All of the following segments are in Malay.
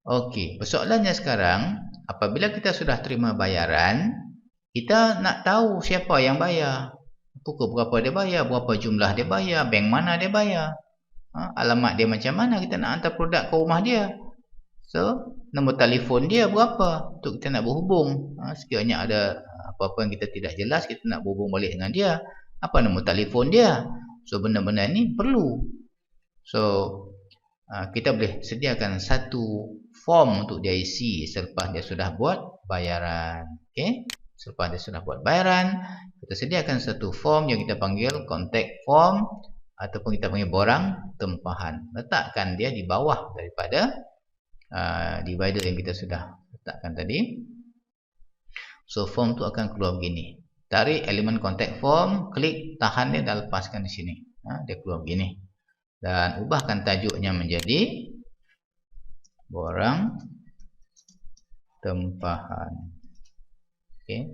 Okey, persoalannya sekarang, apabila kita sudah terima bayaran, kita nak tahu siapa yang bayar. Pukul berapa dia bayar, berapa jumlah dia bayar, bank mana dia bayar. Alamat dia macam mana, kita nak hantar produk ke rumah dia. So, nombor telefon dia berapa untuk kita nak berhubung. Sekiranya ada apa-apa yang kita tidak jelas, kita nak berhubung balik dengan dia. Apa nombor telefon dia? So, benda-benda ni perlu. So, kita boleh sediakan satu form untuk dia isi selepas dia sudah buat bayaran. Okey, selepas dia sudah buat bayaran, kita sediakan satu form yang kita panggil contact form ataupun kita panggil borang tempahan. Letakkan dia di bawah daripada divider yang kita sudah letakkan tadi. So form tu akan keluar begini. Tarik elemen contact form, klik tahan dia dan lepaskan di sini. Dia keluar begini. Dan ubahkan tajuknya menjadi borang tempahan. Okay.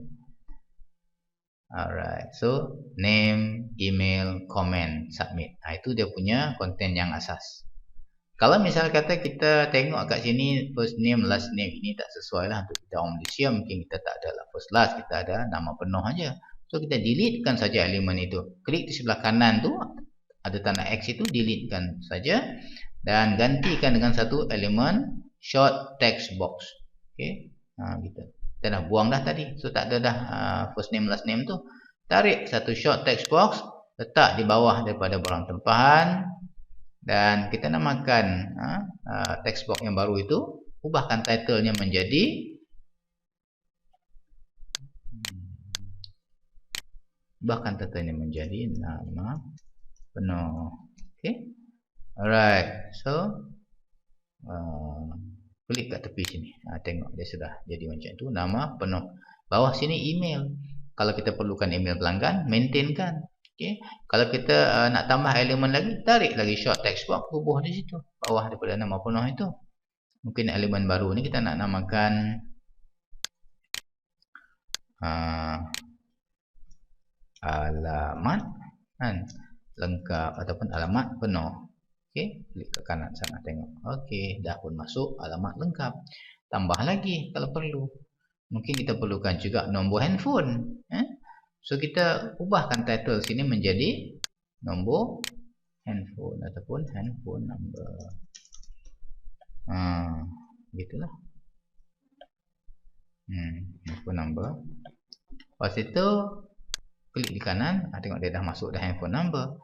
Alright. So name, email, comment, submit. Itu dia punya konten yang asas. Kalau misal kata kita tengok kat sini first name, last name ini tak sesuai lah untuk kita orang Malaysia, mungkin kita tak ada lah first last, kita ada nama penuh aja. So kita deletekan saja elemen itu. Klik di sebelah kanan tu ada tanda X itu, deletekan saja dan gantikan dengan satu elemen short text box. Okey. Gitu. Kita dah buang dah tadi. So tak ada dah first name last name tu. Tarik satu short text box, letak di bawah daripada borang tempahan. Dan kita namakan text box yang baru itu, ubahkan title-nya menjadi nama penuh. Okay. Alright. So klik kat tepi sini. Tengok dia sudah jadi macam itu, nama penuh. Bawah sini email. Kalau kita perlukan email pelanggan, maintainkan. Okay. Kalau kita nak tambah elemen lagi, tarik lagi short text box, bubuh di situ bawah daripada nama penuh itu. Mungkin elemen baru ni kita nak namakan alamat lengkap ataupun alamat penuh. Okey, klik ke kanan sana tengok. Okey, dah pun masuk alamat lengkap. Tambah lagi kalau perlu. Mungkin kita perlukan juga nombor handphone. So kita ubahkan title sini menjadi nombor handphone ataupun handphone number. Gitulah. Handphone number. Lepas itu klik di kanan, tengok dia dah masuk dah handphone number.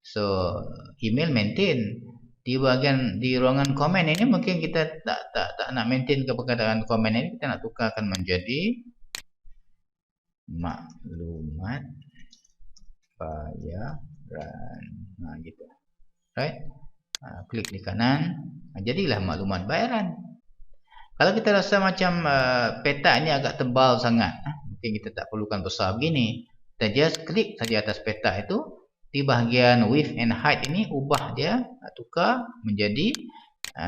So email maintain. Di bahagian di ruangan komen ini mungkin kita tak nak maintain keperkataan komen ini, kita nak tukarkan menjadi maklumat bayaran. Gitu. Right? Klik di kanan, jadilah maklumat bayaran. Kalau kita rasa macam peta ini agak tebal sangat, mungkin kita tak perlukan besar begini, kita just klik saja atas peta itu. Di bahagian width and height ini ubah dia, tukar menjadi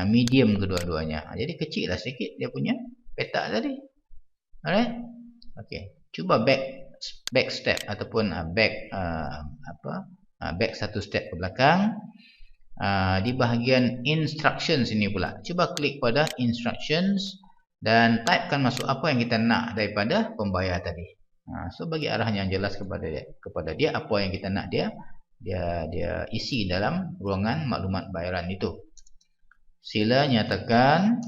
medium kedua-duanya. Jadi kecil lah sedikit dia punya peta tadi. Alright. Okey. Cuba back step ataupun back satu step ke belakang. Di bahagian instructions ini pula, cuba klik pada instructions dan typekan masuk apa yang kita nak daripada pembayar tadi. So bagi arahan yang jelas kepada dia apa yang kita nak dia isi dalam ruangan maklumat bayaran itu. Sila nyatakan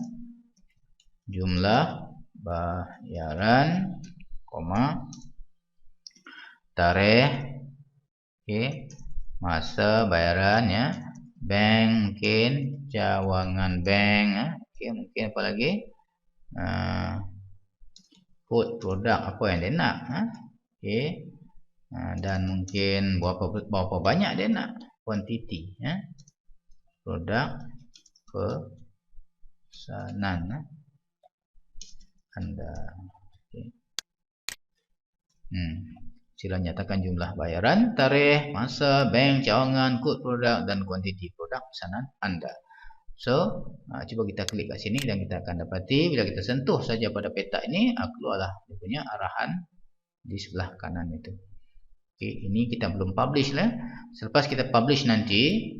jumlah bayaran, tarikh, masa bayaran, bank mungkin, cawangan bank, mungkin apa lagi, kod produk apa yang dia nak, dan mungkin berapa banyak dia nak, quantity, produk pesanan anda. Sila nyatakan jumlah bayaran, tarikh, masa, bank, cawangan, kod produk dan kuantiti produk pesanan anda. So, cuba kita klik kat sini dan kita akan dapati bila kita sentuh saja pada peta ini, keluarlah dia punya arahan di sebelah kanan itu. Okey, ini kita belum publish lah. Selepas kita publish nanti,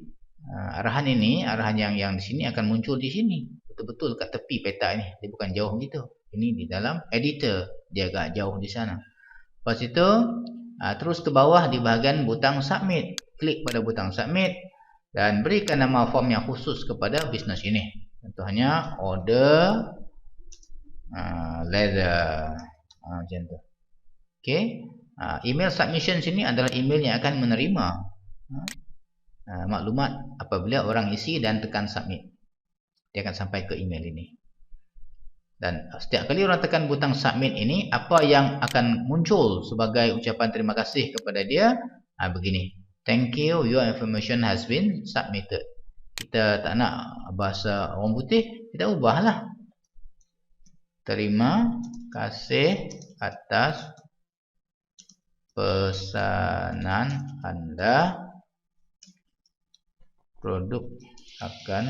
arahan ini, arahan yang di sini akan muncul di sini. betul-betul kat tepi peta ni. Dia bukan jauh gitu. Ini di dalam editor. Dia agak jauh di sana. Lepas itu, terus ke bawah di bahagian butang submit. Klik pada butang submit dan berikan nama form yang khusus kepada bisnes ini. Contohnya order leather. Macam tu. Okey. Email submission sini adalah email yang akan menerima maklumat apabila orang isi dan tekan submit. Dia akan sampai ke email ini. Dan setiap kali orang tekan butang submit ini, apa yang akan muncul sebagai ucapan terima kasih kepada dia, begini. Thank you, your information has been submitted. Kita tak nak bahasa orang putih, kita ubahlah. Terima kasih atas pesanan anda. Produk akan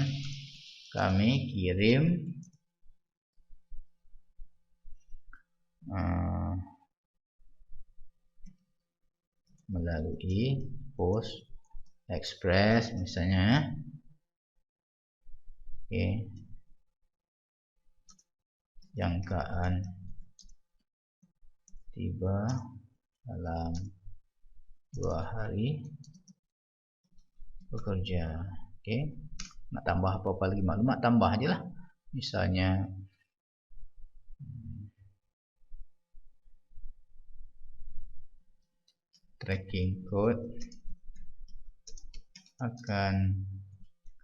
kami kirim melalui post express misalnya. Okey. Jangkaan tiba dalam 2 hari bekerja. Okey. Nak tambah apa-apa lagi maklumat, tambah je lah. Misalnya tracking code akan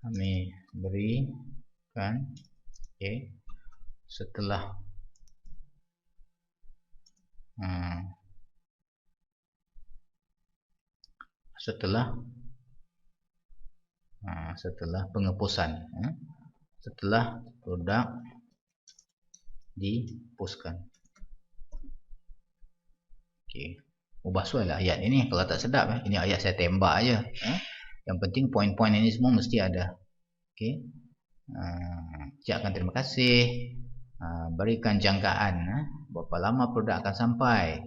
kami berikan setelah pengeposan, setelah produk dipostkan. Okey, ubah suai lah ayat ini. Kalau tak sedap, ini ayat saya tembak aja. Yang penting poin-poin ini semua mesti ada. Okey, ucapkan terima kasih, berikan jangkaan berapa lama produk akan sampai.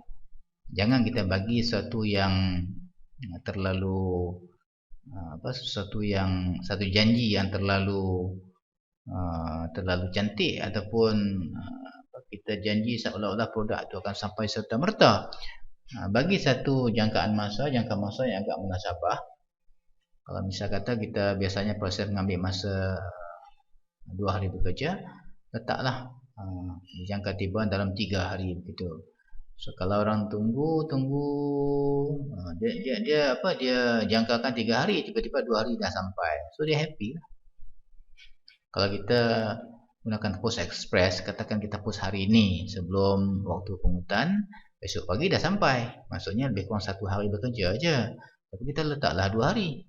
Jangan kita bagi sesuatu yang terlalu satu janji yang terlalu cantik, ataupun kita janji seolah-olah produk itu akan sampai serta-merta. Bagi satu jangka masa yang agak munasabah. Kalau misal kata kita biasanya proses mengambil masa 2 hari bekerja, letaklah jangka tiba dalam 3 hari begitu. So kalau orang tunggu dia jangkakan 3 hari, tiba-tiba 2 hari dah sampai. So dia happy lah. Kalau kita gunakan post express, katakan kita post hari ini sebelum waktu pungutan, besok pagi dah sampai. Maksudnya lebih kurang 1 hari bekerja aja. Tapi kita letaklah 2 hari.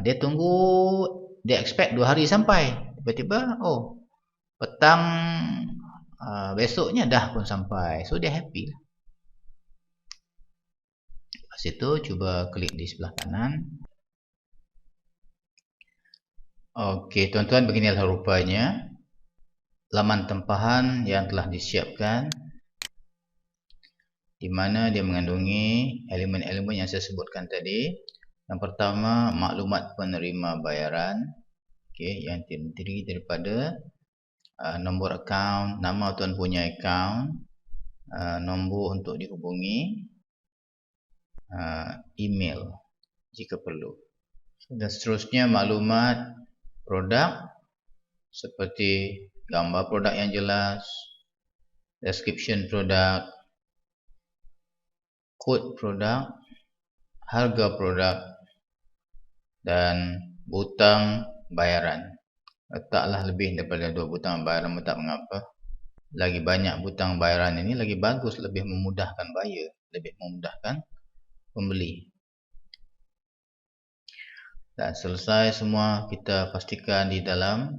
Dia tunggu, dia expect 2 hari sampai. Tiba-tiba, petang besoknya dah pun sampai. So dia happy lah. Lepas itu cuba klik di sebelah kanan. Okey, tuan-tuan, beginilah rupanya laman tempahan yang telah disiapkan, di mana dia mengandungi elemen-elemen yang saya sebutkan tadi. Yang pertama, maklumat penerima bayaran, yang terdiri daripada nombor akaun, nama tuan punya akaun, nombor untuk dihubungi, email jika perlu. Dan seterusnya maklumat produk seperti gambar produk yang jelas, description produk, kod produk, harga produk, dan butang bayaran. Letaklah lebih daripada 2 butang bayaran, tak mengapa. Lagi banyak butang bayaran ini lagi bagus, lebih memudahkan buyer, lebih memudahkan pembeli. Dan selesai semua, kita pastikan di dalam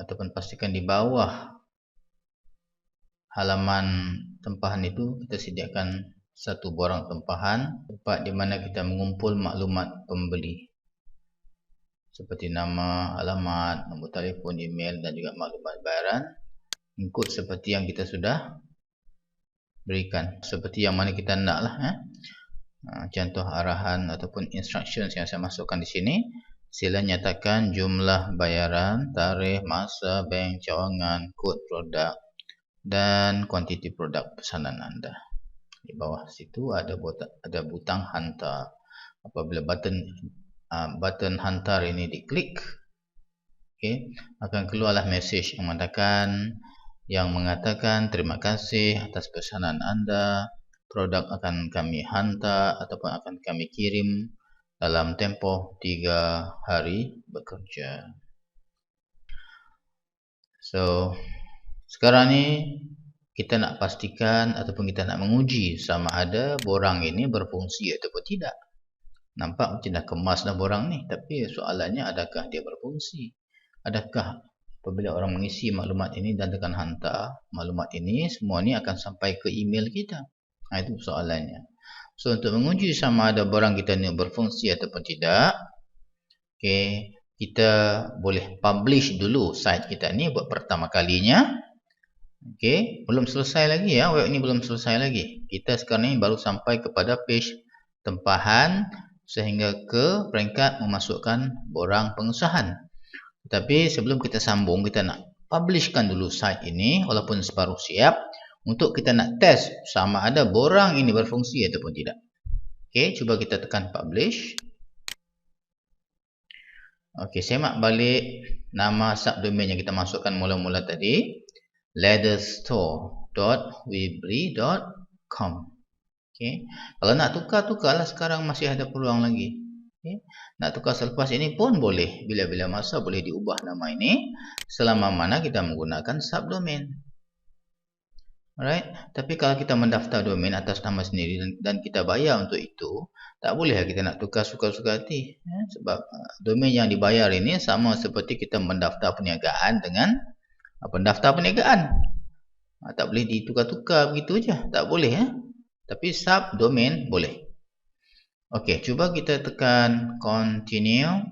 ataupun pastikan di bawah halaman tempahan itu kita sediakan satu borang tempahan, tempat di mana kita mengumpul maklumat pembeli seperti nama, alamat, nombor telefon, email dan juga maklumat bayaran. Ikut seperti yang kita sudah berikan, seperti yang mana kita nak lah. Contoh arahan ataupun instructions yang saya masukkan di sini Sila nyatakan jumlah bayaran, tarikh, masa, bank, cawangan, kod produk dan kuantiti produk pesanan anda. Di bawah situ ada butang hantar. Apabila button hantar ini diklik, akan keluarlah mesej yang mengatakan terima kasih atas pesanan anda. Produk akan kami hantar ataupun akan kami kirim dalam tempoh 3 hari bekerja. So, sekarang ni kita nak pastikan ataupun kita nak menguji sama ada borang ini berfungsi ataupun tidak. Nampak macam dah kemas dah borang ni, tapi soalannya adakah dia berfungsi? Adakah apabila orang mengisi maklumat ini dan tekan hantar, maklumat ini semua ni akan sampai ke email kita? Itu soalannya. So, untuk menguji sama ada borang kita ni berfungsi ataupun tidak, kita boleh publish dulu site kita ni buat pertama kalinya. Belum selesai lagi ya, web ni belum selesai lagi. Kita sekarang ni baru sampai kepada page tempahan sehingga ke peringkat memasukkan borang pengesahan. Tapi sebelum kita sambung, kita nak publishkan dulu site ini walaupun separuh siap untuk kita nak test sama ada borang ini berfungsi ataupun tidak. Cuba kita tekan publish. Semak balik nama subdomain yang kita masukkan mula-mula tadi, leatherstore.weebly.com. Kalau nak tukarlah sekarang masih ada peluang lagi. Nak tukar selepas ini pun boleh. Bila-bila masa boleh diubah nama ini selama mana kita menggunakan subdomain. Alright, tapi kalau kita mendaftar domain atas nama sendiri dan kita bayar untuk itu, tak boleh kita nak tukar suka-suka hati. Sebab domain yang dibayar ini sama seperti kita mendaftar perniagaan dengan pendaftar perniagaan. Tak boleh ditukar-tukar begitu je, tak boleh. Tapi subdomain boleh. Cuba kita tekan continue.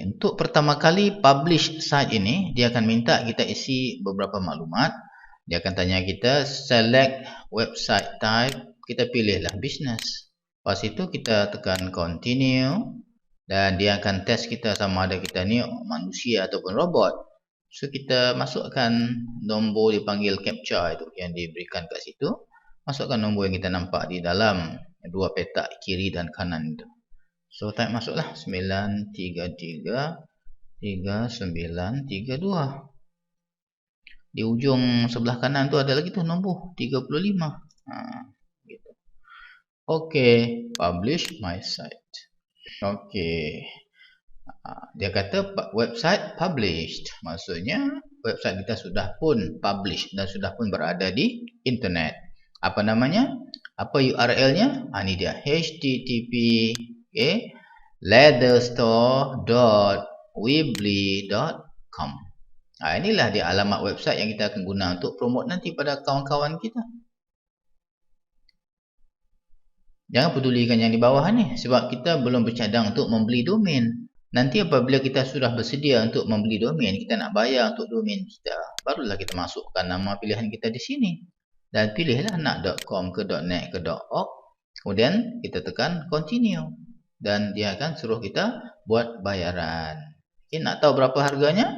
Untuk pertama kali publish site ini, dia akan minta kita isi beberapa maklumat. Dia akan tanya kita select website type, kita pilihlah business. Lepas itu kita tekan continue dan dia akan test kita sama ada kita ni manusia ataupun robot. So kita masukkan nombor dipanggil captcha itu yang diberikan kat situ. Masukkan nombor yang kita nampak di dalam dua petak kiri dan kanan itu. So type masuklah 9333932. Di ujung sebelah kanan tu ada lagi tu nombor 35. Gitu. Publish my site. Dia kata website published. Maksudnya website kita sudah pun publish dan sudah pun berada di internet. Apa namanya? Apa URL-nya? Ini dia, http leatherstore.weebly.com. Inilah dia alamat website yang kita akan guna untuk promote nanti pada kawan-kawan kita. Jangan pedulikan yang di bawah ni, sebab kita belum bercadang untuk membeli domain. Nanti apabila kita sudah bersedia untuk membeli domain, kita nak bayar untuk domain kita, barulah kita masukkan nama pilihan kita di sini. Dan pilihlah nak .com ke .net ke .org. Kemudian kita tekan continue. Dan dia akan suruh kita buat bayaran. Nak tahu berapa harganya?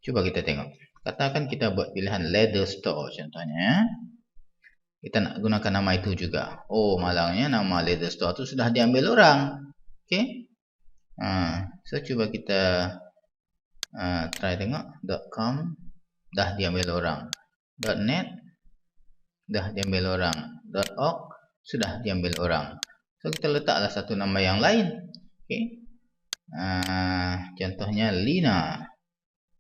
Cuba kita tengok. Katakan kita buat pilihan leather store contohnya. Kita nak gunakan nama itu juga. Malangnya nama leather store itu sudah diambil orang. So cuba kita try tengok. .com dah diambil orang. .net dah diambil orang. .org sudah diambil orang. So kita letaklah satu nama yang lain. Contohnya Lina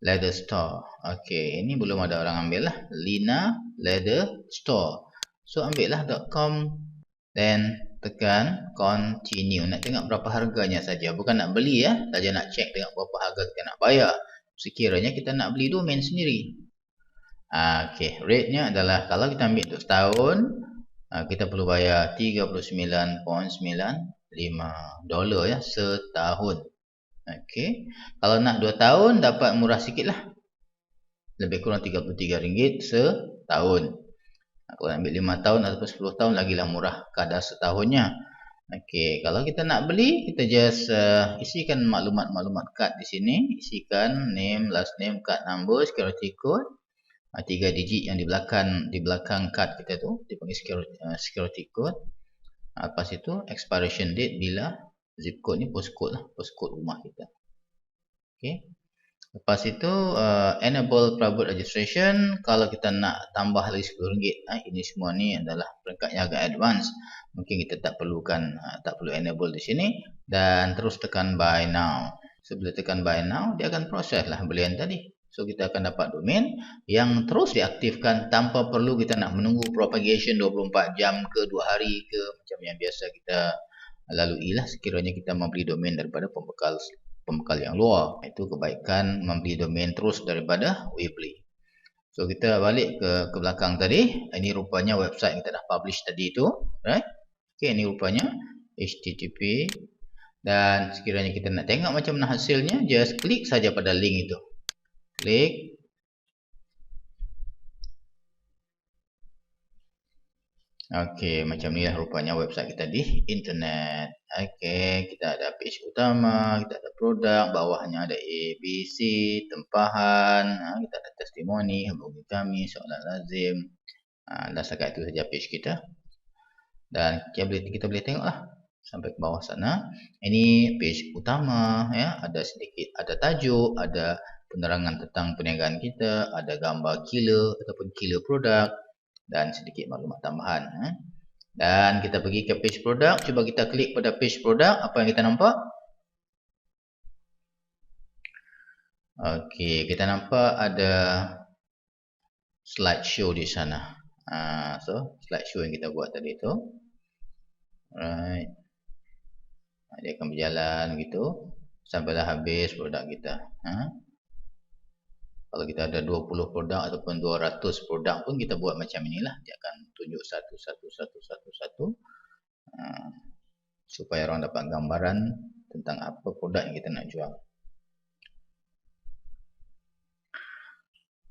Leather Store. Ini belum ada orang ambil lah. Lina Leather Store. So ambil lah .com. Then tekan continue. Nak tengok berapa harganya saja. Bukan nak beli ya. Saja nak check tengok berapa harga kita nak bayar. Sekiranya kita nak beli domain sendiri. Rate-nya adalah kalau kita ambil untuk setahun, kita perlu bayar $39.95 ya setahun. Kalau nak 2 tahun dapat murah sikit lah. Lebih kurang RM33 setahun. Kalau ambil 5 tahun ataupun 10 tahun lagilah murah kadar setahunnya. Okey, kalau kita nak beli, kita just isikan maklumat-maklumat kad di sini. Isikan name, last name, card number, security code. 3 digit yang di belakang kad kita tu dipanggil security code. Lepas itu expiration date bila, zip code ni postcode lah, postcode rumah kita. Okey. Lepas itu enable private registration. Kalau kita nak tambah lagi RM10, ini semua ni adalah peringkat yang agak advance. Mungkin kita tak perlu enable di sini, dan terus tekan buy now. So bila tekan buy now, dia akan proses lah belian tadi. So kita akan dapat domain yang terus diaktifkan tanpa perlu kita nak menunggu propagation 24 jam ke 2 hari ke, macam yang biasa kita lalui lah sekiranya kita membeli domain daripada pembekal yang luar. Itu kebaikan membeli domain terus daripada Weebly. So kita balik ke belakang tadi. Ini rupanya website yang kita dah publish tadi tu, right? Okey, ini rupanya http, dan sekiranya kita nak tengok macam mana hasilnya, just klik saja pada link itu. Klik. Okey, macam ni lah rupanya website kita di internet. Okey, kita ada page utama, kita ada produk, bawahnya ada A, B, C, tempahan, kita ada testimoni, hubungi kami, soalan lazim. Dan setakat itu saja page kita. Dan kita boleh tengoklah sampai ke bawah sana. Ini page utama, ya. Ada sedikit, ada tajuk, ada penerangan tentang perniagaan kita, ada gambar killer ataupun killer produk, dan sedikit maklumat tambahan. Dan kita pergi ke page produk. Cuba kita klik pada page produk. Apa yang kita nampak? Okey, kita nampak ada slideshow di sana. So slideshow yang kita buat tadi tu. Alright. Dia akan berjalan gitu sampailah habis produk kita. Kalau kita ada 20 produk ataupun 200 produk pun kita buat macam inilah. Dia akan tunjuk satu supaya orang dapat gambaran tentang apa produk yang kita nak jual.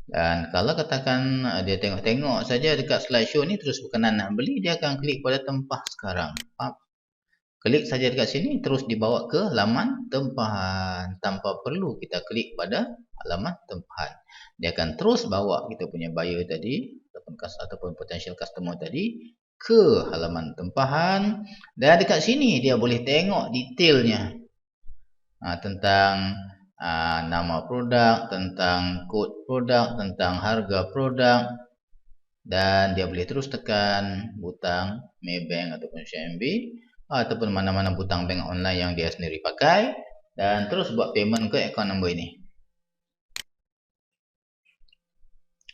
Dan kalau katakan dia tengok-tengok saja dekat slideshow ni terus berkenan nak beli, dia akan klik pada tempah sekarang. Klik saja dekat sini terus dibawa ke laman tempahan tanpa perlu kita klik pada halaman tempahan. Dia akan terus bawa kita punya buyer tadi ataupun potential customer tadi ke halaman tempahan, dan dekat sini dia boleh tengok detailnya tentang nama produk, tentang kod produk, tentang harga produk, dan dia boleh terus tekan butang Maybank ataupun CIMB ataupun mana-mana butang bank online yang dia sendiri pakai, dan terus buat payment ke account number ini.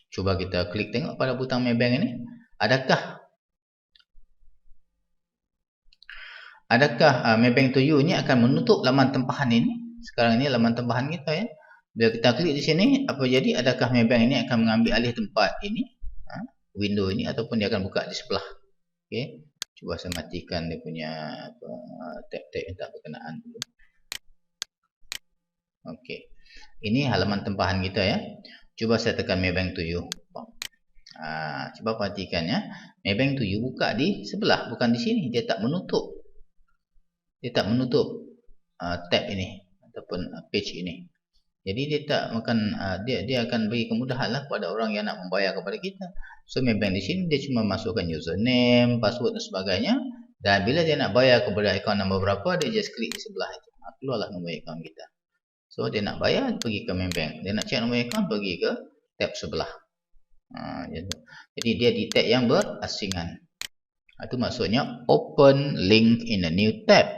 Cuba kita klik tengok pada butang Maybank ini. Adakah Maybank to you ni akan menutup laman tempahan ini? Sekarang ini laman tempahan kita, ya. Bila kita klik di sini, apa jadi? Adakah Maybank ini akan mengambil alih tempat ini, window ini, ataupun dia akan buka di sebelah? Okey. Cuba saya matikan dia punya tab-tab yang tak berkenaan dulu. Okey. Ini halaman tempahan kita, ya. Cuba saya tekan Maybank to you. Cuba perhatikan, ya. Maybank to you buka di sebelah, bukan di sini. Dia tak menutup. Tab ini ataupun page ini. Jadi dia tak akan dia akan beri kemudahan lah kepada orang yang nak membayar kepada kita. So Maybank di sini dia cuma masukkan username, password dan sebagainya, dan bila dia nak bayar kepada akaun nombor berapa, dia just klik di sebelah itu. Keluarlah nombor akaun kita. So dia nak bayar, pergi ke Maybank. Dia nak cek nombor akaun, pergi ke tab sebelah. Jadi dia di tab yang berasingan. Itu maksudnya open link in a new tab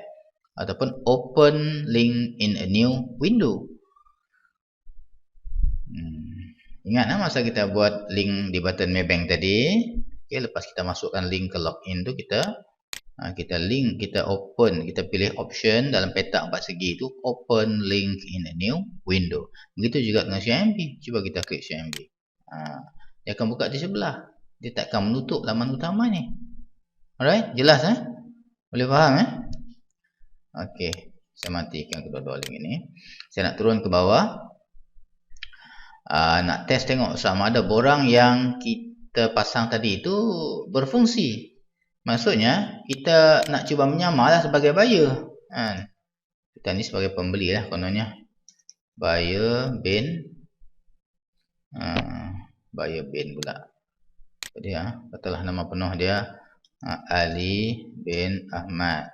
ataupun open link in a new window. Ingat masa kita buat link di button Maybank tadi. Okay, lepas kita masukkan link ke login tu, kita link, kita open, kita pilih option dalam petak 4 segi itu, open link in a new window. Begitu juga dengan CIMB. Cuba kita klik CIMB. Dia akan buka di sebelah. Dia tak akan menutup laman utama ni. Alright, jelas Boleh faham Okey, saya matikan kedua-dua link ini. Saya nak turun ke bawah. Nak test tengok sama ada borang yang kita pasang tadi itu berfungsi. Maksudnya kita nak cuba menyamar lah sebagai buyer. Kita ni sebagai pembeli lah kononnya. Buyer bin pula. Jadi katalah nama penuh dia Ali bin Ahmad.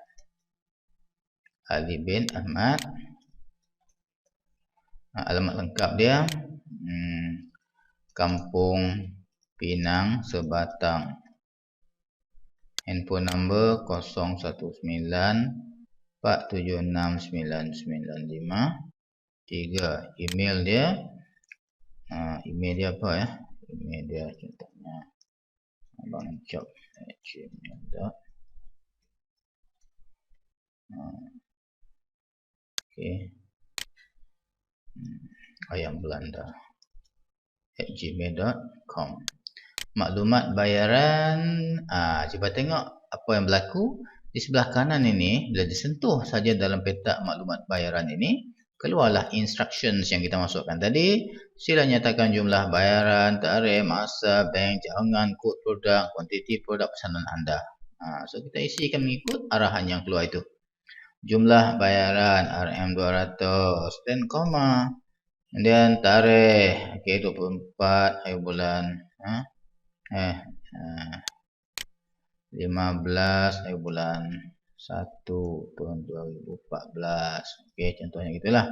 Alamat lengkap dia Kampung Pinang Sebatang. Handphone number 011-476-995. 3. Email dia apa ya? Email dia contohnya abangjob@gmail.com. Ayam Belanda @gmail.com. Maklumat bayaran. Cuba tengok apa yang berlaku di sebelah kanan ini. Bila disentuh saja dalam petak maklumat bayaran ini, keluarlah instructions yang kita masukkan tadi. Sila nyatakan jumlah bayaran, tarikh, masa, bank, cawangan, kod produk, kuantiti produk pesanan anda. So kita isikan mengikut arahan yang keluar itu. Jumlah bayaran RM200 dan koma. Kemudian tarikh 24 hari bulan 15 hari bulan 1 tahun 2014. Contohnya gitulah.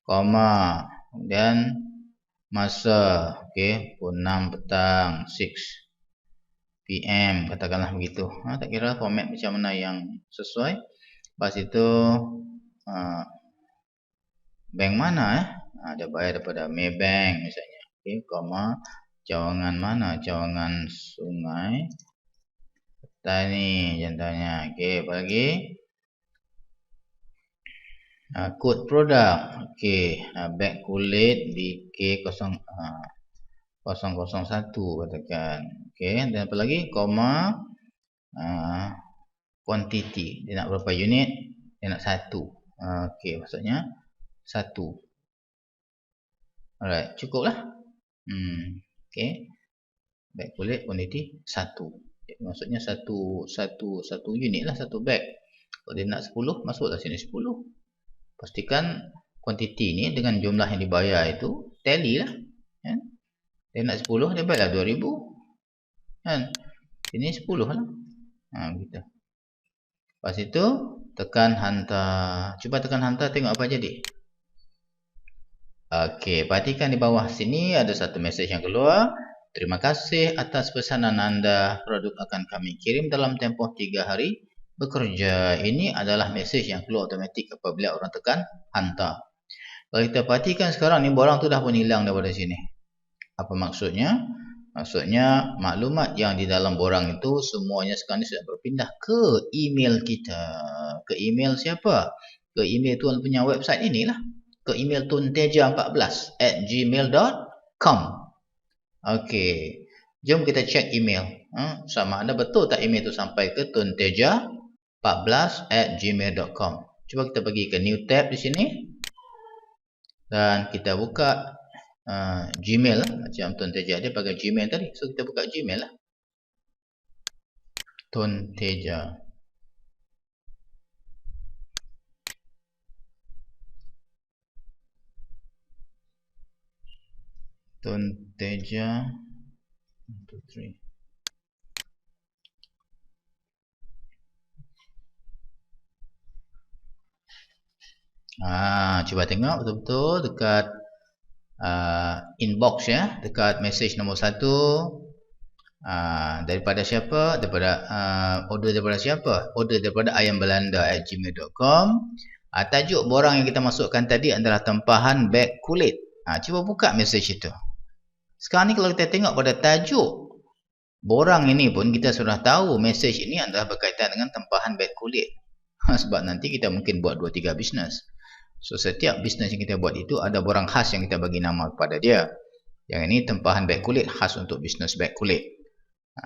Koma. Kemudian masa, pukul 6 petang, 6 PM, katakanlah begitu. Tak kira format macam mana yang sesuai. Lepas itu bank mana dia bayar daripada Maybank misalnya. Koma, cawangan mana? Cawangan Sungai Petani contohnya. Apa lagi? Kod produk. Beg kulit BK001 katakan. Dan apa lagi? Koma, kuantiti. Dia nak berapa unit? Dia nak 1. Maksudnya 1. Alright, cukup lah. Beg kulit kuantiti 1. Maksudnya satu unit lah, 1 beg. Kalau dia nak 10, masuklah sini 10. Pastikan kuantiti ni dengan jumlah yang dibayar itu tally lah. Dia nak 10, dia bayarlah 2000. Ini 10 lah. Gitu. Lepas itu tekan hantar. Cuba tekan hantar, tengok apa jadi. Perhatikan di bawah sini ada satu mesej yang keluar. Terima kasih atas pesanan anda. Produk akan kami kirim dalam tempoh 3 hari bekerja. Ini adalah mesej yang keluar automatik apabila orang tekan hantar. Kalau kita perhatikan sekarang ni, borang tu dah pun hilang daripada sini. Apa maksudnya? Maksudnya maklumat yang di dalam borang itu semuanya sekarang ni sudah berpindah ke email kita. Ke email siapa? Ke email tuan punya website inilah. Ke email tunteja14@gmail.com. Jom kita cek email. Sama ada betul tak email itu sampai ke tunteja14@gmail.com. Cuba kita pergi ke new tab di sini. Dan kita buka Gmail lah. Macam Tunteja dia pakai Gmail tadi. So kita buka Gmail lah. Tunteja. Tunteja 1, 2, 3. Cuba tengok betul-betul dekat inbox ya, dekat message nombor 1. Daripada siapa? Daripada order daripada siapa? Order daripada ayambelanda@gmail.com. Tajuk borang yang kita masukkan tadi adalah tempahan beg kulit. Cuba buka message itu. Sekarang ni kalau kita tengok pada tajuk borang ini pun kita sudah tahu message ini adalah berkaitan dengan tempahan beg kulit. Sebab nanti kita mungkin buat 2-3 bisnes. So setiap bisnes yang kita buat itu ada borang khas yang kita bagi nama kepada dia. Yang ini tempahan beg kulit khas untuk bisnes beg kulit.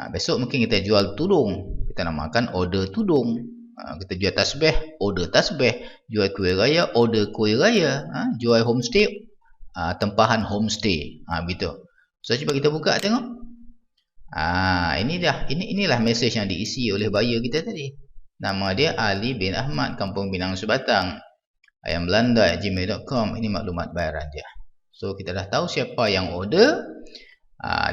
Besok mungkin kita jual tudung. Kita namakan order tudung. Kita jual tasbih, order tasbih. Jual kuih raya, order kuih raya. Jual homestay, tempahan homestay. Begitu. So cuba kita buka tengok. Inilah mesej yang diisi oleh buyer kita tadi. Nama dia Ali bin Ahmad, Kampung Pinang Sebatang, ayambelanda@gmail.com. Ini maklumat bayaran dia. So kita dah tahu siapa yang order,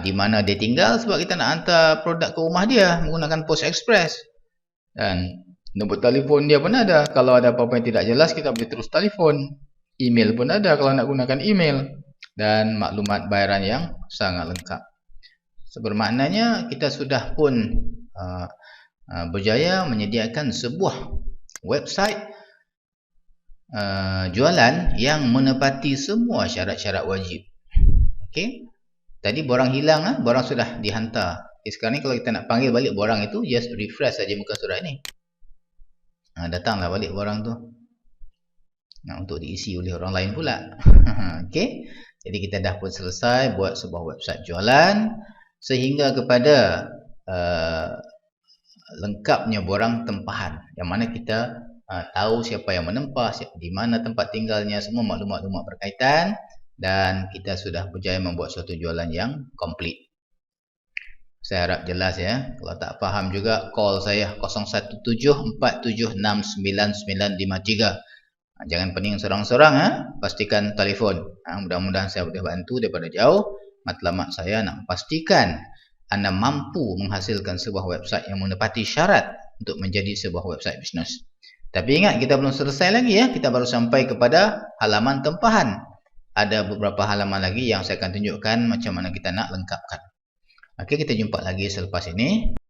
di mana dia tinggal, sebab kita nak hantar produk ke rumah dia menggunakan Post Express. Dan nombor telefon dia pun ada. Kalau ada apa-apa yang tidak jelas, kita boleh terus telefon. Email pun ada kalau nak gunakan email. Dan maklumat bayaran yang sangat lengkap. Bermaknanya kita sudah pun berjaya menyediakan sebuah website jualan yang menepati semua syarat-syarat wajib. Okey. Tadi barang hilang, barang sudah dihantar. Sekarang ni kalau kita nak panggil balik barang itu, just refresh saja muka surat ni. Datanglah balik barang tu. Untuk diisi oleh orang lain pula. Okey. Jadi kita dah pun selesai buat sebuah website jualan sehingga kepada lengkapnya borang tempahan, yang mana kita tahu siapa yang menempah, di mana tempat tinggalnya, semua maklumat-maklumat berkaitan, dan kita sudah berjaya membuat suatu jualan yang komplit. Saya harap jelas ya. Kalau tak faham juga, call saya 0174769953. Jangan pening sorang-sorang, pastikan telefon. Mudah-mudahan saya boleh bantu daripada jauh. Matlamat saya nak pastikan anda mampu menghasilkan sebuah website yang menepati syarat untuk menjadi sebuah website bisnes. Tapi ingat, kita belum selesai lagi ya. Kita baru sampai kepada halaman tempahan. Ada beberapa halaman lagi yang saya akan tunjukkan macam mana kita nak lengkapkan. Okey, kita jumpa lagi selepas ini.